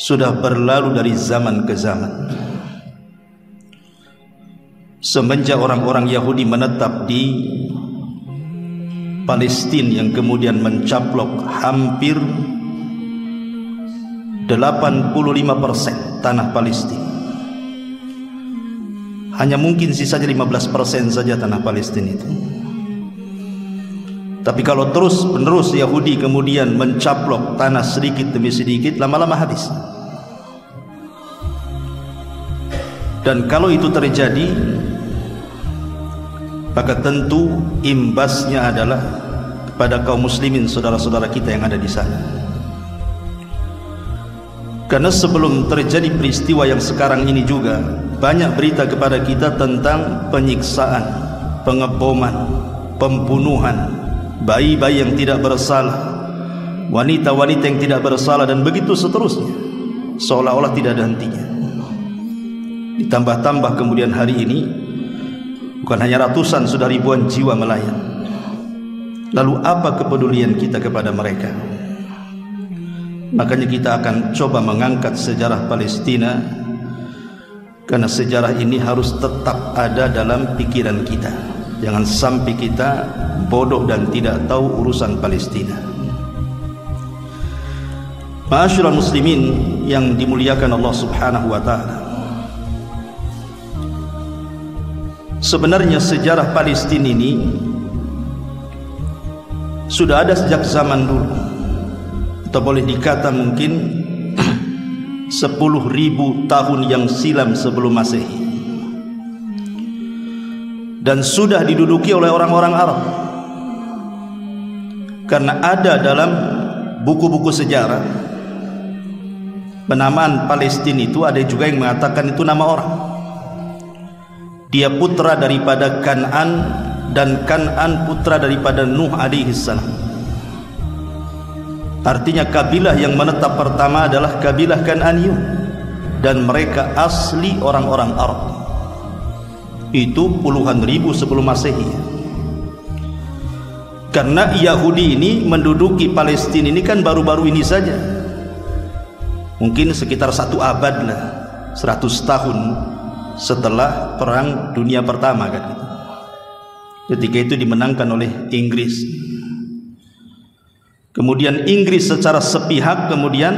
sudah berlalu dari zaman ke zaman. Semenjak orang-orang Yahudi menetap di Palestina yang kemudian mencaplok hampir 85% tanah Palestina. Hanya mungkin sisanya 15% saja tanah Palestina itu. Tapi kalau terus menerus Yahudi kemudian mencaplok tanah sedikit demi sedikit, lama-lama habis. Dan kalau itu terjadi, maka tentu imbasnya adalah kepada kaum muslimin, saudara-saudara kita yang ada di sana. Karena sebelum terjadi peristiwa yang sekarang ini juga banyak berita kepada kita tentang penyiksaan, pengeboman, pembunuhan bayi-bayi yang tidak bersalah, wanita-wanita yang tidak bersalah, dan begitu seterusnya, seolah-olah tidak ada hentinya. Ditambah-tambah kemudian hari ini bukan hanya ratusan, sudah ribuan jiwa melayang. Lalu apa kepedulian kita kepada mereka? Makanya kita akan coba mengangkat sejarah Palestina, karena sejarah ini harus tetap ada dalam pikiran kita. Jangan sampai kita bodoh dan tidak tahu urusan Palestina. Ma'asyiral muslimin yang dimuliakan Allah Subhanahu wa taala. Sebenarnya sejarah Palestina ini sudah ada sejak zaman dulu, atau boleh dikata mungkin 10.000 tahun yang silam sebelum Masehi, dan sudah diduduki oleh orang-orang Arab. Karena ada dalam buku-buku sejarah penamaan Palestina itu, ada juga yang mengatakan itu nama orang. Dia putra daripada Kan'an, dan Kan'an putra daripada Nuh alaihi salam. Artinya kabilah yang menetap pertama adalah kabilah Kan'aniyun, dan mereka asli orang-orang Arab. Itu puluhan ribu sebelum Masehi. Karena Yahudi ini menduduki Palestina ini kan baru-baru ini saja, mungkin sekitar 1 abad lah, 100 tahun setelah Perang Dunia Pertama kan. Ketika itu dimenangkan oleh Inggris. Kemudian Inggris secara sepihak kemudian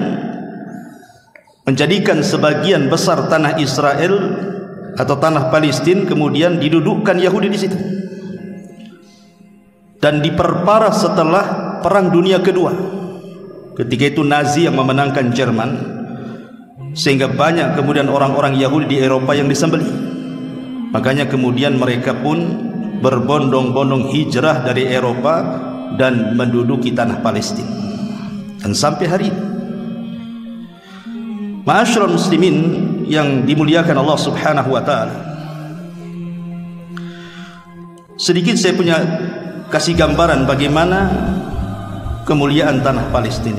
menjadikan sebagian besar tanah Israel atau tanah Palestina, kemudian didudukkan Yahudi di situ. Dan diperparah setelah Perang Dunia Kedua. Ketika itu Nazi yang memenangkan Jerman, sehingga banyak kemudian orang-orang Yahudi di Eropa yang disembelih. Makanya kemudian mereka pun berbondong-bondong hijrah dari Eropa dan menduduki tanah Palestina. Dan sampai hari ini, ma'asyiral muslimin yang dimuliakan Allah Subhanahu wa taala, sedikit saya punya kasih gambaran bagaimana kemuliaan tanah Palestina.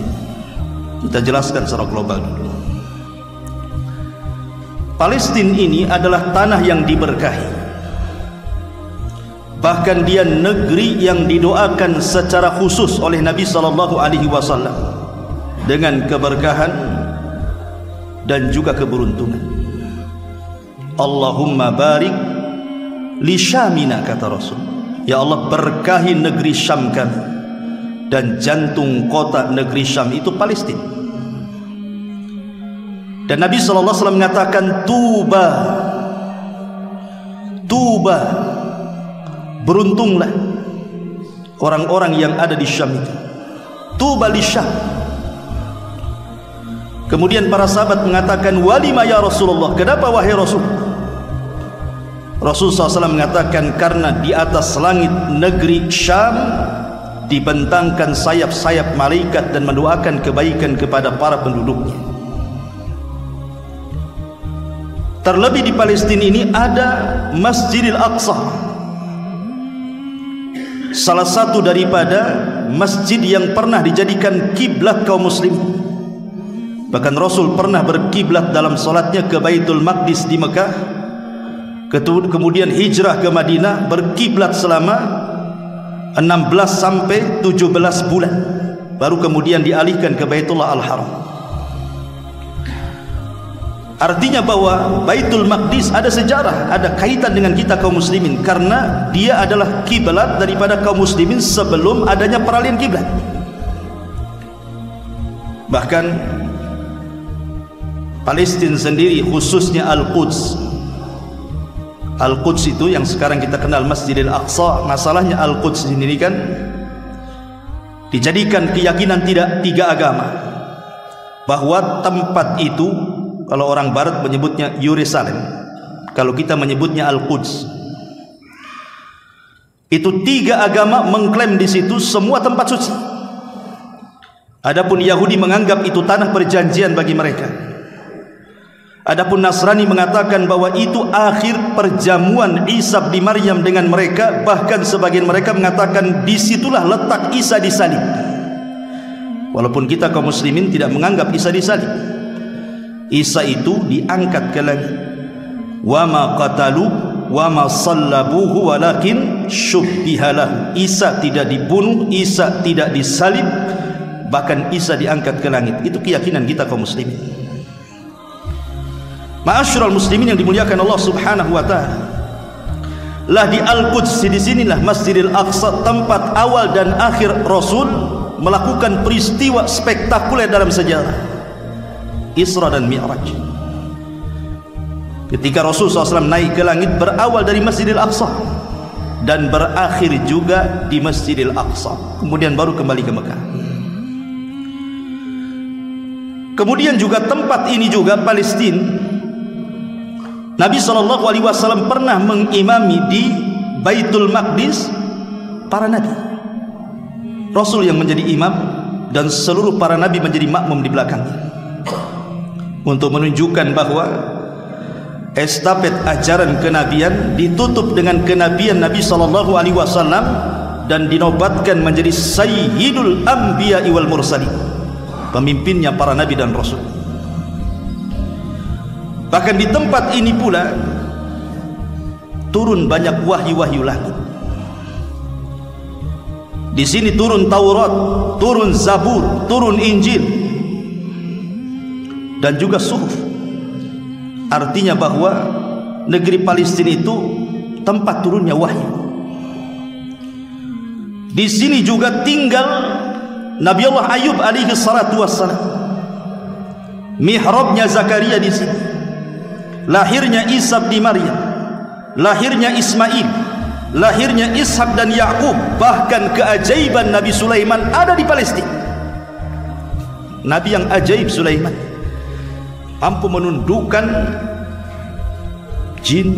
Kita jelaskan secara global dulu. Palestina ini adalah tanah yang diberkahi. Bahkan dia negeri yang didoakan secara khusus oleh Nabi sallallahu alaihi wasallam dengan keberkahan dan juga keberuntungan. Allahumma barik li Syamina, kata Rasul. Ya Allah, berkahi negeri Syam kami. Dan jantung kota negeri Syam itu Palestina. Dan Nabi SAW mengatakan, Tuba, Tuba, beruntunglah orang-orang yang ada di Syam itu. Tuba li Syam. Kemudian para sahabat mengatakan, walima ya Rasulullah, kenapa wahai Rasul? Rasul SAW mengatakan, karena di atas langit negeri Syam dibentangkan sayap-sayap malaikat dan mendoakan kebaikan kepada para penduduknya. Terlebih di Palestina ini ada Masjidil Aqsa, salah satu daripada masjid yang pernah dijadikan kiblat kaum muslim. Bahkan Rasul pernah berkiblat dalam salatnya ke Baitul Maqdis di Mekah, kemudian hijrah ke Madinah, berkiblat selama 16 sampai 17 bulan, baru kemudian dialihkan ke Baitullah Al-Haram. Artinya bahwa Baitul Maqdis ada sejarah, ada kaitan dengan kita kaum muslimin, karena dia adalah kiblat daripada kaum muslimin sebelum adanya peralihan kiblat. Bahkan Palestina sendiri, khususnya Al-Quds itu yang sekarang kita kenal Masjidil Aqsa, masalahnya Al-Quds ini kan dijadikan keyakinan tiga agama, bahwa tempat itu, kalau orang barat menyebutnya Yerusalem, kalau kita menyebutnya Al-Quds, itu tiga agama mengklaim di situ semua tempat suci. Adapun Yahudi menganggap itu tanah perjanjian bagi mereka. Adapun Nasrani mengatakan bahwa itu akhir perjamuan Isa bin Maryam dengan mereka. Bahkan sebagian mereka mengatakan disitulah letak Isa disalib. Walaupun kita kaum muslimin tidak menganggap Isa disalib. Isa itu diangkat ke langit. Wa ma qatalu wa ma sallabuhu walakin syubbiha lahu. Isa tidak dibunuh, Isa tidak disalib, bahkan Isa diangkat ke langit. Itu keyakinan kita kaum muslimin. Ma'asyiral muslimin yang dimuliakan Allah Subhanahu wa taala. Lah di Al-Quds, di sinilah Masjidil Aqsa, tempat awal dan akhir Rasul melakukan peristiwa spektakuler dalam sejarah Isra dan Mi'raj. Ketika Rasul SAW naik ke langit, berawal dari Masjidil Aqsa dan berakhir juga di Masjidil Aqsa, kemudian baru kembali ke Mekah. Kemudian juga tempat ini juga, Palestina, Nabi SAW pernah mengimami di Baitul Maqdis para nabi. Rasul yang menjadi imam dan seluruh para nabi menjadi makmum di belakangnya, untuk menunjukkan bahwa estafet ajaran kenabian ditutup dengan kenabian Nabi SAW dan dinobatkan menjadi Sayyidul Anbiya wal Mursalin, pemimpinnya para nabi dan rasul. Bahkan di tempat ini pula turun banyak wahyu-wahyu langit. Di sini turun Taurat, turun Zabur, turun Injil, dan juga Suhuf. Artinya bahwa negeri Palestina itu tempat turunnya wahyu. Di sini juga tinggal Nabi Allah Ayub alaihi salatu wassalam. Mihrabnya Zakaria di sini. Lahirnya Isa bin Maryam, lahirnya Ismail, lahirnya Ishak dan Yakub. Bahkan keajaiban Nabi Sulaiman ada di Palestina. Nabi yang ajaib Sulaiman, mampu menundukkan jin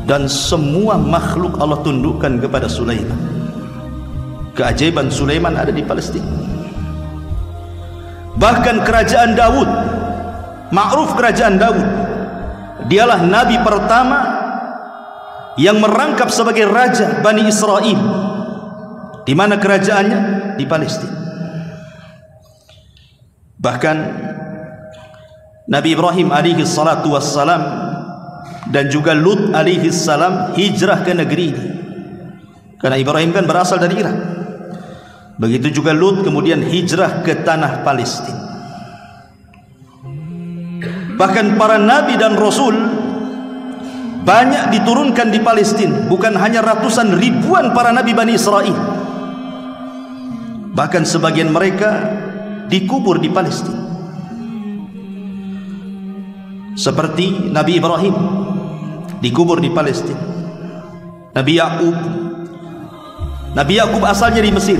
dan semua makhluk Allah tundukkan kepada Sulaiman. Keajaiban Sulaiman ada di Palestina. Bahkan kerajaan Daud, ma'ruf kerajaan Daud, dialah nabi pertama yang merangkap sebagai raja Bani Israel. Di mana kerajaannya? Di Palestina. Bahkan Nabi Ibrahim alaihi salatu wassalam dan juga Lut alaihi salam hijrah ke negeri ini, karena Ibrahim kan berasal dari Irak. Begitu juga Lut kemudian hijrah ke tanah Palestina. Bahkan para nabi dan rasul banyak diturunkan di Palestina, bukan hanya ratusan ribuan para nabi Bani Israel. Bahkan sebagian mereka dikubur di Palestina. Seperti Nabi Ibrahim dikubur di Palestina. Nabi Yakub asalnya di Mesir,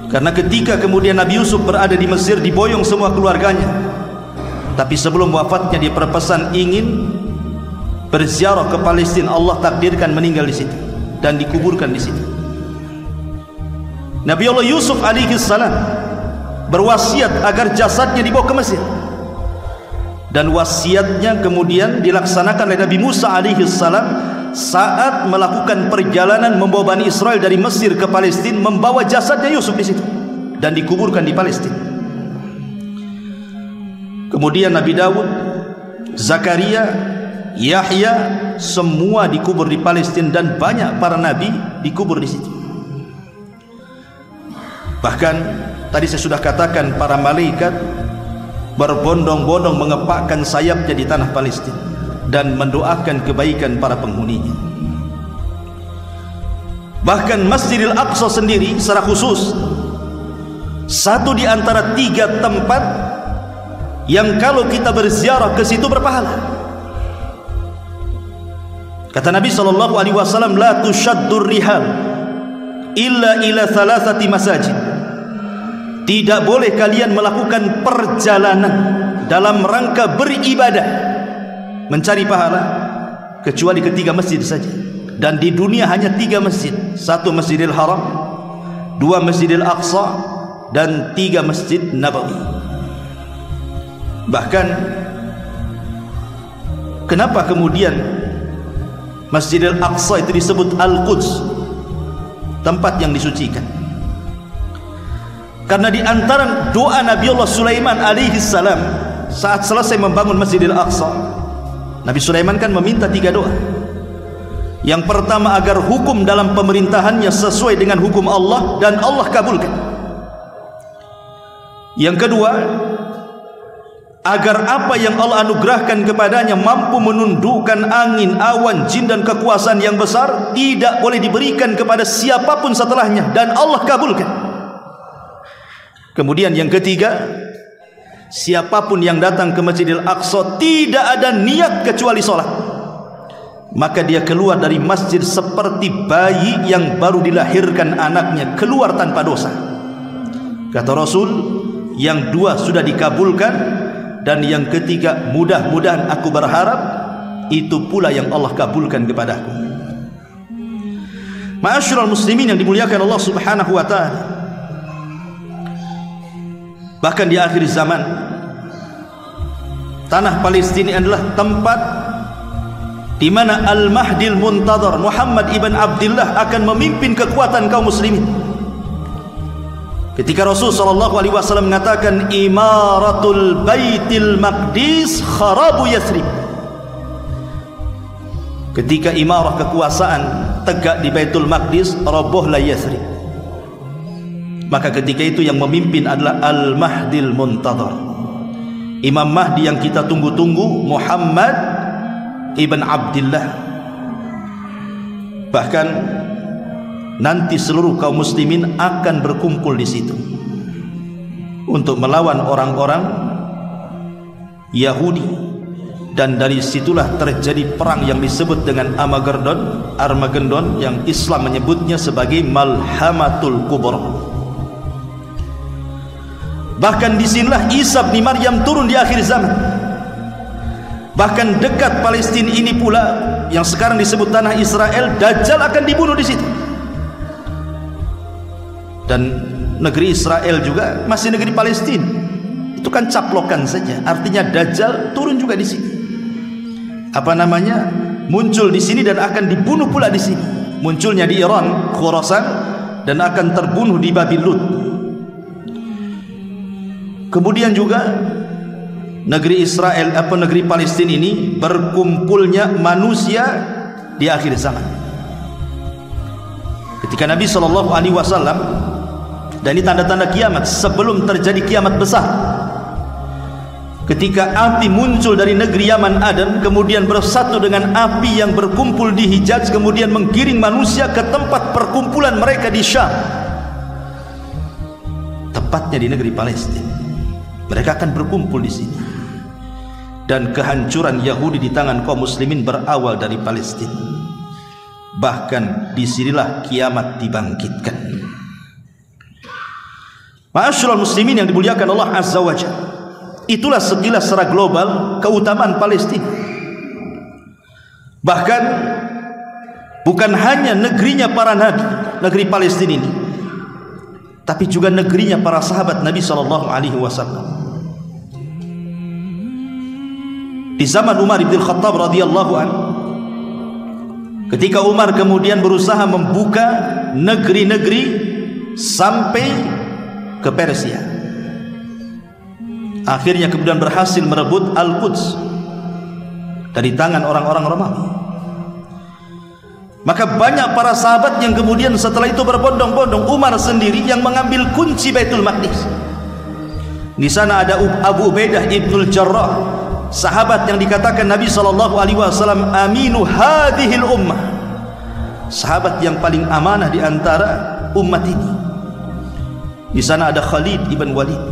karena ketika kemudian Nabi Yusuf berada di Mesir diboyong semua keluarganya. Tapi sebelum wafatnya dia berpesan ingin berziarah ke Palestina. Allah takdirkan meninggal di situ dan dikuburkan di situ. Nabi Allah Yusuf alaihi salam berwasiat agar jasadnya dibawa ke Mesir, dan wasiatnya kemudian dilaksanakan oleh Nabi Musa alaihi salam saat melakukan perjalanan membawa Bani Israel dari Mesir ke Palestina, membawa jasadnya Yusuf di situ dan dikuburkan di Palestina. Kemudian Nabi Daud, Zakaria, Yahya semua dikubur di Palestina, dan banyak para nabi dikubur di situ. Bahkan tadi saya sudah katakan para malaikat berbondong-bondong mengepakkan sayapnya di tanah Palestina dan mendoakan kebaikan para penghuninya. Bahkan Masjidil Aqsa sendiri secara khusus satu di antara 3 tempat yang kalau kita berziarah ke situ berpahala. Kata Nabi SAW, la tushaddur rihal illa ila 3 masajid. Tidak boleh kalian melakukan perjalanan dalam rangka beribadah, mencari pahala, kecuali ke 3 masjid saja. Dan di dunia hanya 3 masjid. 1 Masjidil Haram, 2 Masjidil Aqsa, dan 3 Masjid Nabawi. Bahkan kenapa kemudian Masjidil Aqsa itu disebut Al-Quds, tempat yang disucikan? Karena di antara doa Nabi Allah Sulaiman alaihi salam saat selesai membangun Masjidil Aqsa, Nabi Sulaiman kan meminta 3 doa. Yang pertama, agar hukum dalam pemerintahannya sesuai dengan hukum Allah dan Allah kabulkan. Yang kedua, agar apa yang Allah anugerahkan kepadanya mampu menundukkan angin, awan, jin dan kekuasaan yang besar, tidak boleh diberikan kepada siapapun setelahnya, dan Allah kabulkan. Kemudian yang ketiga, siapapun yang datang ke Masjidil Aqsa tidak ada niat kecuali sholat, maka dia keluar dari masjid seperti bayi yang baru dilahirkan anaknya, keluar tanpa dosa. Kata Rasul, yang 2 sudah dikabulkan, dan yang ketiga, mudah-mudahan aku berharap itu pula yang Allah kabulkan kepadaku. Ma'asyiral muslimin yang dimuliakan Allah Subhanahu wa ta'ala, bahkan di akhir zaman tanah Palestina adalah tempat di mana Al-Mahdil Muntadhar Muhammad ibn Abdullah akan memimpin kekuatan kaum muslimin. Ketika Rasul SAW mengatakan imaratul Baitil Maqdis kharabu Yathrib, ketika imarah kekuasaan tegak di Baitul Maqdis, robohlah Yathrib. Maka ketika itu yang memimpin adalah Al-Mahdil Muntadhar, Imam Mahdi yang kita tunggu-tunggu, Muhammad ibn Abdullah. Bahkan nanti seluruh kaum muslimin akan berkumpul di situ untuk melawan orang-orang Yahudi, dan dari situlah terjadi perang yang disebut dengan Armageddon, yang Islam menyebutnya sebagai Malhamatul Kubra. Bahkan disinilah Isa bin Maryam turun di akhir zaman. Bahkan dekat Palestina ini pula yang sekarang disebut tanah Israel, Dajjal akan dibunuh di situ. Dan negeri Israel juga masih negeri Palestina. Itu kan caplokan saja. Artinya Dajjal turun juga di sini. Muncul di sini dan akan dibunuh pula di sini. Munculnya di Iran, Khurasan, dan akan terbunuh di Babil Lut. Kemudian juga negeri Israel, negeri Palestina ini berkumpulnya manusia di akhir zaman. Ketika Nabi SAW, dan ini tanda-tanda kiamat sebelum terjadi kiamat besar, ketika api muncul dari negeri Yaman Aden, kemudian bersatu dengan api yang berkumpul di Hijaz, kemudian menggiring manusia ke tempat perkumpulan mereka di Syam, tepatnya di negeri Palestina. Mereka akan berkumpul di sini, dan kehancuran Yahudi di tangan kaum muslimin berawal dari Palestina. Bahkan disinilah kiamat dibangkitkan. Ma'asyiral muslimin yang dimuliakan Allah Azza wa Jalla, itulah sekilas secara global keutamaan Palestina. Bahkan bukan hanya negerinya para nabi, negeri Palestina ini, tapi juga negerinya para sahabat Nabi SAW. Di zaman Umar bin Khattab radhiyallahu anhu, ketika Umar kemudian berusaha membuka negeri-negeri sampai ke Persia, akhirnya kemudian berhasil merebut Al-Quds dari tangan orang-orang Romawi. Maka banyak para sahabat yang kemudian setelah itu berbondong-bondong, Umar sendiri yang mengambil kunci Baitul Maqdis. Di sana ada Abu Ubaidah ibnul Jarrah, sahabat yang dikatakan Nabi SAW aminu hadhil ummah, sahabat yang paling amanah di antara umat ini. Di sana ada Khalid ibn Walid.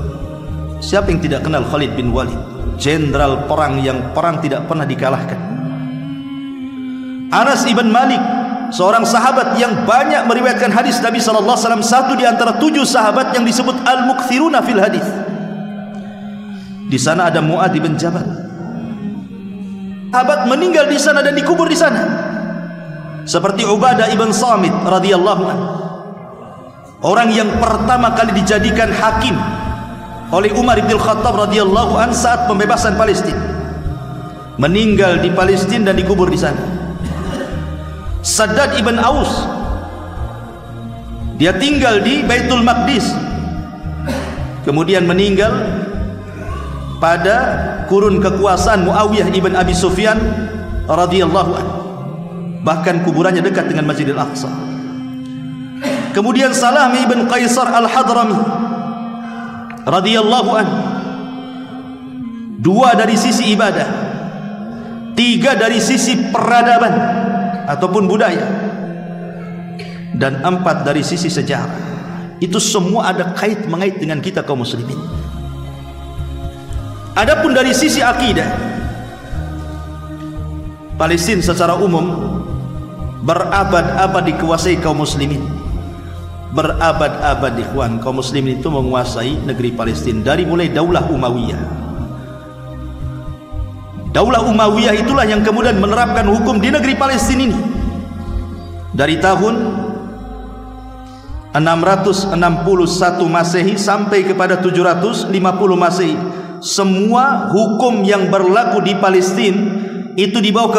Siapa yang tidak kenal Khalid bin Walid? Jenderal perang yang perang tidak pernah dikalahkan. Anas ibn Malik, seorang sahabat yang banyak meriwayatkan hadis Nabi SAW, satu di antara 7 sahabat yang disebut al-mukthiruna fil hadis. Di sana ada Mu'adz bin Jabal, sahabat meninggal di sana dan dikubur di sana. Seperti Ubadah ibn Samit radhiyallahu anhu, orang yang pertama kali dijadikan hakim oleh Umar bin Khattab radhiyallahu anhu saat pembebasan Palestina, meninggal di Palestina dan dikubur di sana. Saddad ibn Aus, dia tinggal di Baitul Maqdis, kemudian meninggal pada kurun kekuasaan Muawiyah ibn Abi Sufyan radhiyallahu anhu, bahkan kuburannya dekat dengan Masjidil Aqsa. Kemudian Salam ibn Qaisar al-Hadrami radhiyallahu anhu, 2 dari sisi ibadah, 3 dari sisi peradaban ataupun budaya, dan 4 dari sisi sejarah. Itu semua ada kait-mengait dengan kita kaum muslimin. Adapun dari sisi akidah, Palestina secara umum berabad-abad dikuasai kaum muslimin. Berabad-abad ikhwan, kaum muslimin itu menguasai negeri Palestina dari mulai Daulah Umayyah. Daulah Umayyah itulah yang kemudian menerapkan hukum di negeri Palestina ini. Dari tahun 661 Masehi sampai kepada 750 Masehi, semua hukum yang berlaku di Palestina itu di bawah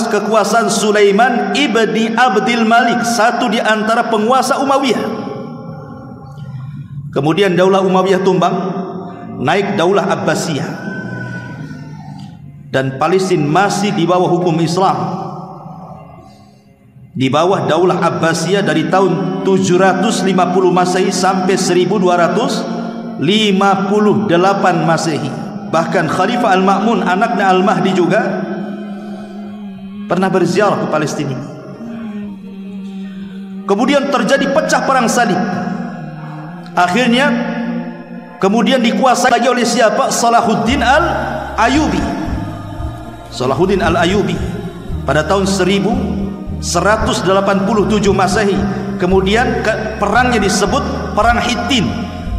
kekuasaan Sulaiman ibni Abdul Malik, satu di antara penguasa Umayyah. Kemudian Daulah Umayyah tumbang, naik Daulah Abbasiyah, dan Palestina masih di bawah hukum Islam, di bawah Daulah Abbasiyah dari tahun 750 Masehi sampai 1258 Masehi. Bahkan Khalifah Al-Ma'mun, anaknya Al-Mahdi, juga pernah berziarah ke Palestina. Kemudian terjadi pecah perang salib. Akhirnya kemudian dikuasai lagi oleh siapa? Salahuddin Al-Ayyubi. Salahuddin Al-Ayyubi pada tahun 1187 Masehi. Kemudian perangnya disebut perang Hittin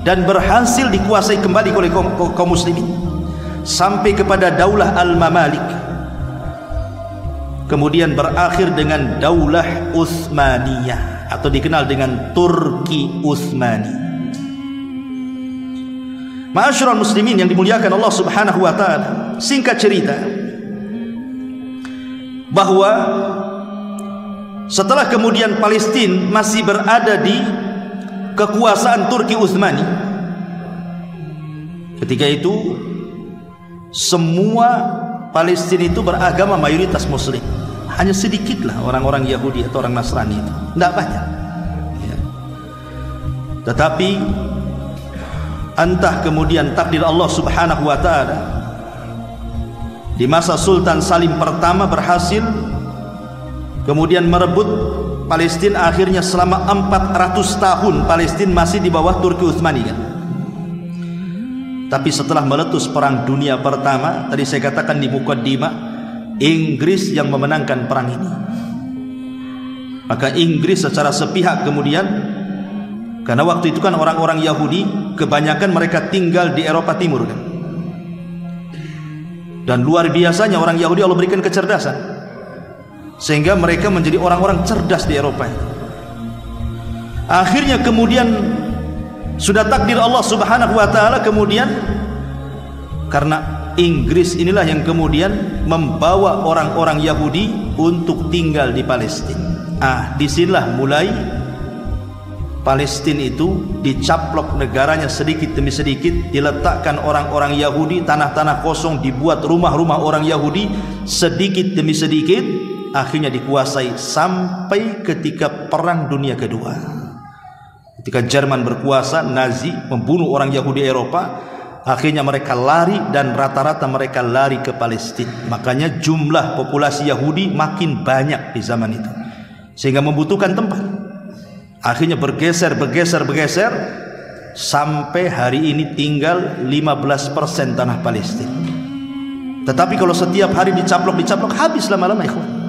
dan berhasil dikuasai kembali oleh kaum muslimin sampai kepada Daulah Al-Mamalik. Kemudian berakhir dengan Daulah Utsmaniyah atau dikenal dengan Turki Utsmani. Ma'asyiral muslimin yang dimuliakan Allah Subhanahu wa taala, singkat cerita bahwa setelah kemudian Palestina masih berada di kekuasaan Turki Utsmani, ketika itu semua Palestina itu beragama mayoritas muslim. Hanya sedikitlah orang-orang Yahudi atau orang Nasrani itu, tidak banyak ya. Tetapi entah kemudian takdir Allah Subhanahu wa ta'ala, di masa Sultan Salim pertama berhasil kemudian merebut Palestina. Akhirnya selama 400 tahun Palestina masih di bawah Turki Utsmani kan. Tapi setelah meletus perang dunia pertama, tadi saya katakan di mukaddimah, Inggris yang memenangkan perang ini. Maka Inggris secara sepihak kemudian, karena waktu itu kan orang-orang Yahudi kebanyakan mereka tinggal di Eropa Timur kan, dan luar biasanya orang Yahudi Allah berikan kecerdasan sehingga mereka menjadi orang-orang cerdas di Eropa. Akhirnya kemudian sudah takdir Allah Subhanahu wa ta'ala, kemudian karena Inggris inilah yang kemudian membawa orang-orang Yahudi untuk tinggal di Palestina. Disinilah mulai Palestina itu dicaplok negaranya sedikit demi sedikit, diletakkan orang-orang Yahudi, tanah-tanah kosong dibuat rumah-rumah orang Yahudi sedikit demi sedikit, akhirnya dikuasai sampai ketika Perang Dunia Kedua. Ketika Jerman berkuasa, Nazi membunuh orang Yahudi Eropa, Akhirnya mereka lari, dan rata-rata mereka lari ke Palestina. Makanya jumlah populasi Yahudi makin banyak di zaman itu, sehingga membutuhkan tempat. Akhirnya bergeser sampai hari ini tinggal 15% tanah Palestina. Tetapi kalau setiap hari dicaplok, habis lama-lama, ikhwan.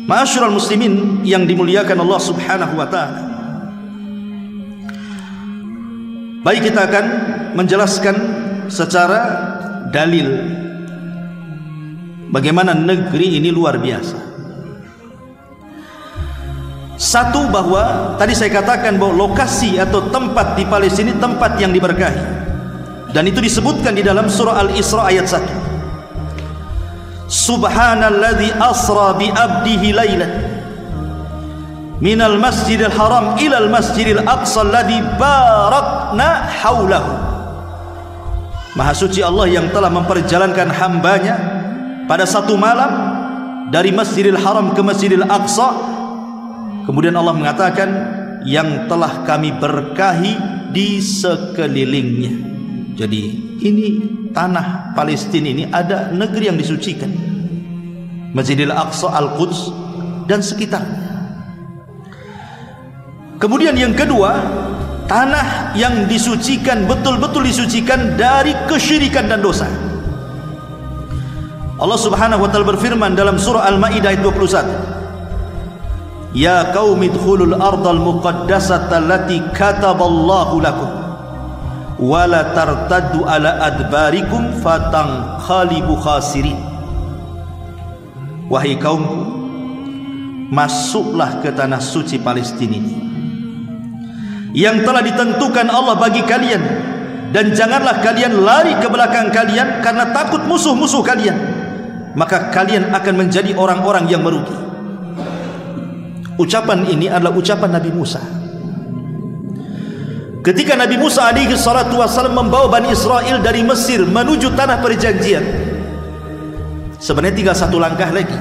Ma'asyiral muslimin yang dimuliakan Allah Subhanahu wa taala. Baik, kita akan menjelaskan secara dalil bagaimana negeri ini luar biasa. Satu, bahwa tadi saya katakan bahwa lokasi atau tempat di Palestina ini tempat yang diberkahi, dan itu disebutkan di dalam surah Al-Isra ayat 1. Subhanalladzi asra bi abdihi lailan minal masjidil haram ilal masjidil aqsa alladzi barakna haulahu. Maha suci Allah yang telah memperjalankan hambanya pada satu malam dari Masjidil Haram ke Masjidil Aqsa. Kemudian Allah mengatakan yang telah kami berkahi di sekelilingnya. Jadi ini tanah Palestina ini ada negeri yang disucikan, Masjidil Aqsa, Al-Quds dan sekitarnya. Kemudian yang kedua, tanah yang disucikan, betul-betul disucikan dari kesyirikan dan dosa. Allah Subhanahu wa taala berfirman dalam surah Al-Maidah ayat 21, Ya qaumi dkhulul ardal muqaddasata allati kataballahu lakum wa la tartaddu ala adbarikum fatanqalibu khasirin. Wahai kaumku, masuklah ke tanah suci Palestina ini yang telah ditentukan Allah bagi kalian, dan janganlah kalian lari ke belakang kalian karena takut musuh-musuh kalian, maka kalian akan menjadi orang-orang yang merugi. Ucapan ini adalah ucapan Nabi Musa ketika Nabi Musa alaihi salatu wassalam membawa Bani Israel dari Mesir menuju tanah perjanjian. Sebenarnya tinggal satu langkah lagi,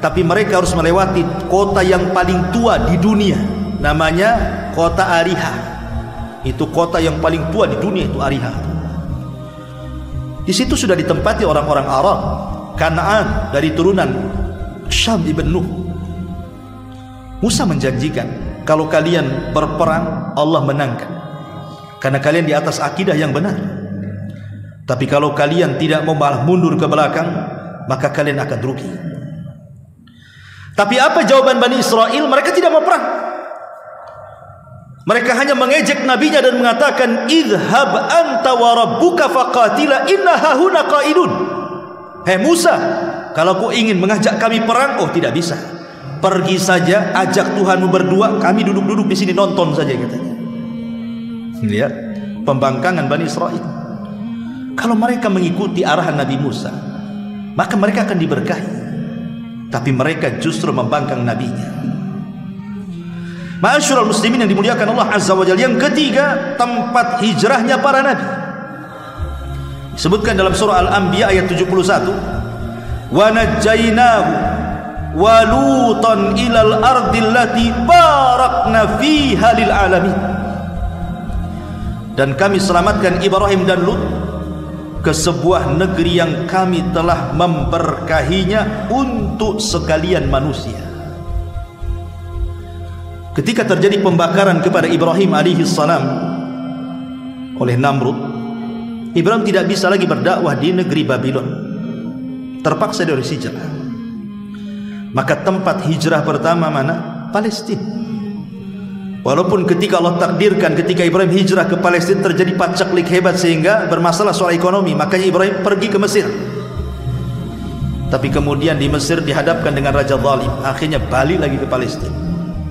tapi mereka harus melewati kota yang paling tua di dunia, namanya kota Ariha. Itu kota yang paling tua di dunia, itu Ariha. Di situ sudah ditempati orang-orang Arab, Kanaan dari turunan Syam ibn Nuh. Musa menjanjikan, kalau kalian berperang Allah menangkan, karena kalian di atas akidah yang benar. Tapi kalau kalian tidak mau malah mundur ke belakang, maka kalian akan rugi. Tapi apa jawaban Bani Israel? Mereka tidak mau perang. Mereka hanya mengejek nabinya dan mengatakan, idhab anta wa rabbuka faqatila inna hahuna qaidun. Hei Musa, kalau kau ingin mengajak kami perang, oh tidak bisa. Pergi saja, ajak Tuhanmu berdua, kami duduk-duduk di sini nonton saja, katanya. Lihat pembangkangan Bani Israel. Kalau mereka mengikuti arahan Nabi Musa, maka mereka akan diberkahi. Tapi mereka justru membangkang nabinya. Ma'asyiral muslimin yang dimuliakan Allah Azza wa Jalla. Yang ketiga, tempat hijrahnya para nabi. Disebutkan dalam surah Al-Anbiya ayat 71, wa najjaynahu wa lutan ilal ardil lati barakna fiha lil alamin. Dan kami selamatkan Ibrahim dan Lut ke sebuah negeri yang kami telah memberkahinya untuk sekalian manusia. Ketika terjadi pembakaran kepada Ibrahim alaihi salam oleh Namrud, Ibrahim tidak bisa lagi berdakwah di negeri Babylon, terpaksa dari hijrah. Maka tempat hijrah pertama mana? Palestina. Walaupun ketika Allah takdirkan ketika Ibrahim hijrah ke Palestina terjadi pacaklik hebat sehingga bermasalah soal ekonomi, makanya Ibrahim pergi ke Mesir. Tapi kemudian di Mesir dihadapkan dengan raja zalim, akhirnya balik lagi ke Palestina.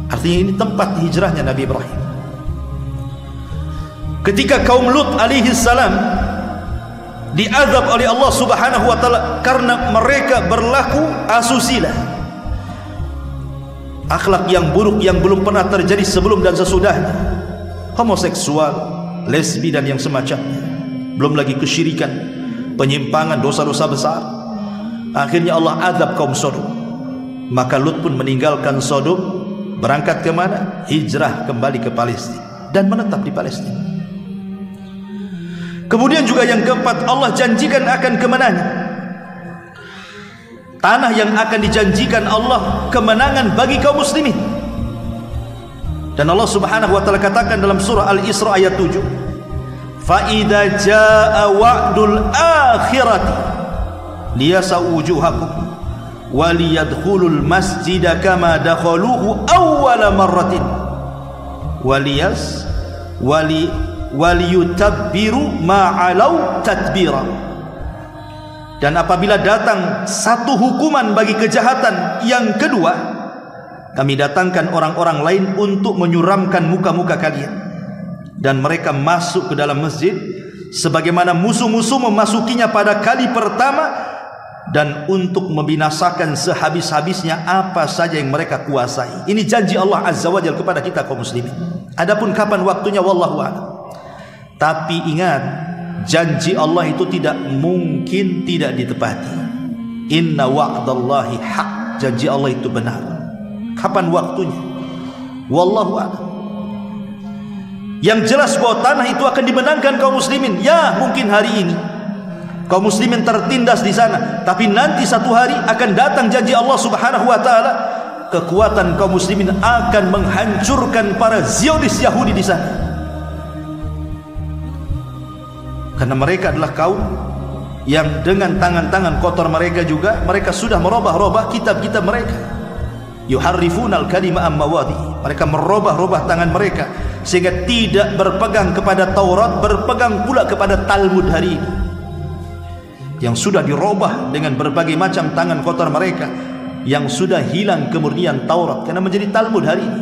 Artinya ini tempat hijrahnya Nabi Ibrahim. Ketika kaum Lut alaihi salam diazab oleh Allah Subhanahu wa taala karena mereka berlaku asusila, akhlak yang buruk yang belum pernah terjadi sebelum dan sesudahnya, homoseksual, lesbi dan yang semacamnya, belum lagi kesyirikan, penyimpangan, dosa-dosa besar. Akhirnya Allah azab kaum Sodom. Maka Lut pun meninggalkan Sodom, berangkat ke mana? Hijrah kembali ke Palestina dan menetap di Palestina. Kemudian juga yang keempat, Allah janjikan akan kemenangan. Tanah yang akan dijanjikan Allah kemenangan bagi kaum muslimin. Dan Allah Subhanahu wa taala katakan dalam surah Al-Isra ayat 7, "Fa idza jaa wa'dul akhirati liyasau wujuhakum wa liyadkhulul masjida kama dakhaluhu awwala marratin waliyutabbiru ma'alau tadbira." Dan apabila datang satu hukuman bagi kejahatan yang kedua, kami datangkan orang-orang lain untuk menyuramkan muka-muka kalian, dan mereka masuk ke dalam masjid sebagaimana musuh-musuh memasukinya pada kali pertama, dan untuk membinasakan sehabis-habisnya apa saja yang mereka kuasai. Ini janji Allah Azza wa Jalla kepada kita kaum muslimin. Adapun kapan waktunya wallahu a'lam. Tapi ingat, janji Allah itu tidak mungkin tidak ditepati. Inna wa'dallahi haq. Janji Allah itu benar. Kapan waktunya? Wallahu a'lam. Yang jelas bahwa tanah itu akan dimenangkan kaum muslimin. Ya, mungkin hari ini kaum muslimin tertindas di sana, tapi nanti satu hari akan datang janji Allah Subhanahu wa taala, kekuatan kaum muslimin akan menghancurkan para Zionis Yahudi di sana. Karena mereka adalah kaum yang dengan tangan-tangan kotor mereka juga mereka sudah merubah-rubah kitab-kitab mereka. Yuharrifunal kalima am mawadi. Mereka merubah-rubah tangan mereka sehingga tidak berpegang kepada Taurat, berpegang pula kepada Talmud hari ini, yang sudah dirubah dengan berbagai macam tangan kotor mereka, yang sudah hilang kemurnian Taurat karena menjadi Talmud hari ini.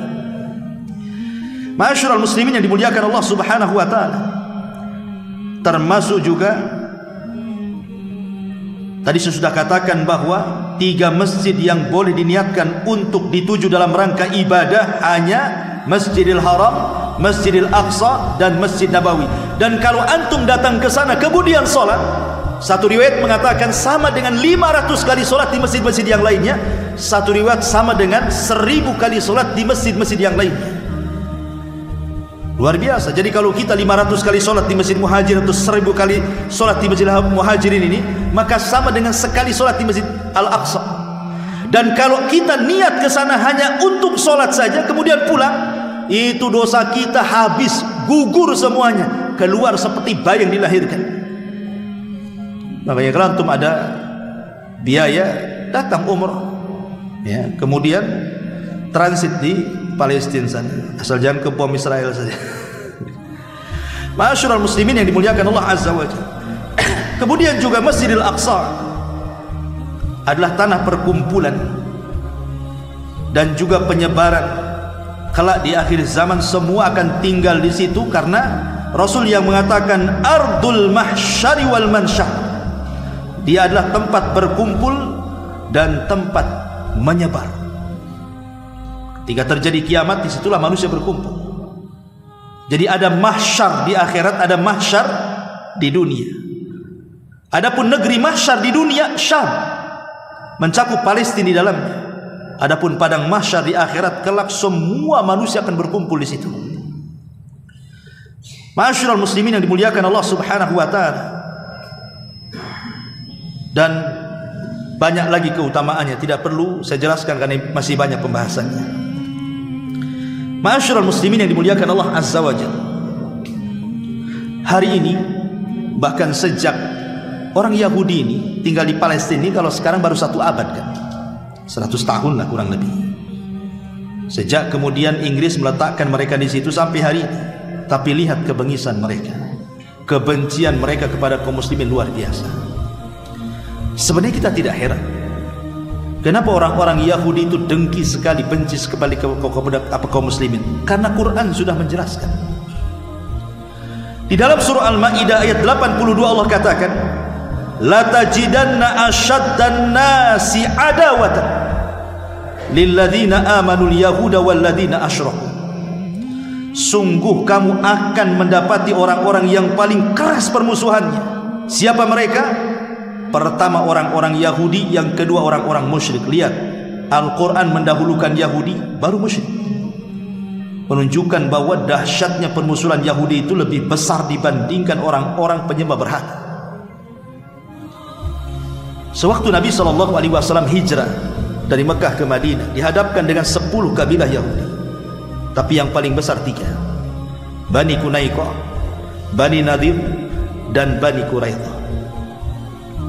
Ma'asyiral muslimin yang dimuliakan Allah Subhanahu wa taala, termasuk juga tadi saya sudah katakan bahwa 3 masjid yang boleh diniatkan untuk dituju dalam rangka ibadah hanya Masjidil Haram, Masjidil Aqsa, dan Masjid Nabawi. Dan kalau antum datang ke sana kemudian sholat, satu riwayat mengatakan sama dengan 500 kali sholat di masjid-masjid yang lainnya, satu riwayat sama dengan 1000 kali sholat di masjid-masjid yang lainnya. Luar biasa. Jadi kalau kita 500 kali sholat di Masjid Muhajir atau 1000 kali sholat di Masjid Muhajirin ini, maka sama dengan sekali sholat di Masjid Al-Aqsa. Dan kalau kita niat ke sana hanya untuk sholat saja kemudian pulang, itu dosa kita habis, gugur semuanya, keluar seperti bayi yang dilahirkan. Makanya kalau antum ada biaya datang umrah, ya, kemudian transit di Palestina sana, asal jangan ke bom Israel saja. Ma'asyiral muslimin yang dimuliakan Allah Azza wa Jalla. Kemudian juga Masjidil Aqsa adalah tanah perkumpulan dan juga penyebaran. Kelak di akhir zaman semua akan tinggal di situ, karena Rasul yang mengatakan ardul mahsyari wal mansyar, dia adalah tempat berkumpul dan tempat menyebar. Ketika terjadi kiamat, disitulah manusia berkumpul. Jadi ada mahsyar di akhirat, ada mahsyar di dunia. Adapun negeri mahsyar di dunia Syam, mencakup Palestina di dalamnya. Adapun padang mahsyar di akhirat, kelak semua manusia akan berkumpul di situ. Ma'asyiral muslimin yang dimuliakan Allah Subhanahu wa taala. Dan banyak lagi keutamaannya, tidak perlu saya jelaskan karena masih banyak pembahasannya. Ma'asyiral muslimin yang dimuliakan Allah Azza wa Jalla, hari ini bahkan sejak orang Yahudi ini tinggal di Palestina ini, kalau sekarang baru 1 abad kan, 100 tahun lah kurang lebih, sejak kemudian Inggris meletakkan mereka di situ sampai hari ini. Tapi lihat kebengisan mereka, kebencian mereka kepada kaum muslimin luar biasa. Sebenarnya kita tidak heran kenapa orang-orang Yahudi itu dengki sekali, benci sekali kepada kaum muslimin, karena Quran sudah menjelaskan. Di dalam surah Al-Maidah ayat 82 Allah katakan, la tajidanna asyaddan nasi adawatan lilladzina amanul yahuda walladzina asyraku. Sungguh kamu akan mendapati orang-orang yang paling keras permusuhannya. Siapa mereka? Pertama orang-orang Yahudi, yang kedua orang-orang musyrik. Lihat, Al-Quran mendahulukan Yahudi baru musyrik. menunjukkan bahwa dahsyatnya permusuhan Yahudi itu lebih besar dibandingkan orang-orang penyembah berhala. Sewaktu Nabi SAW hijrah dari Mekah ke Madinah, dihadapkan dengan 10 kabilah Yahudi, tapi yang paling besar 3: Bani Qunaiqah, Bani Nadir, dan Bani Quraidah.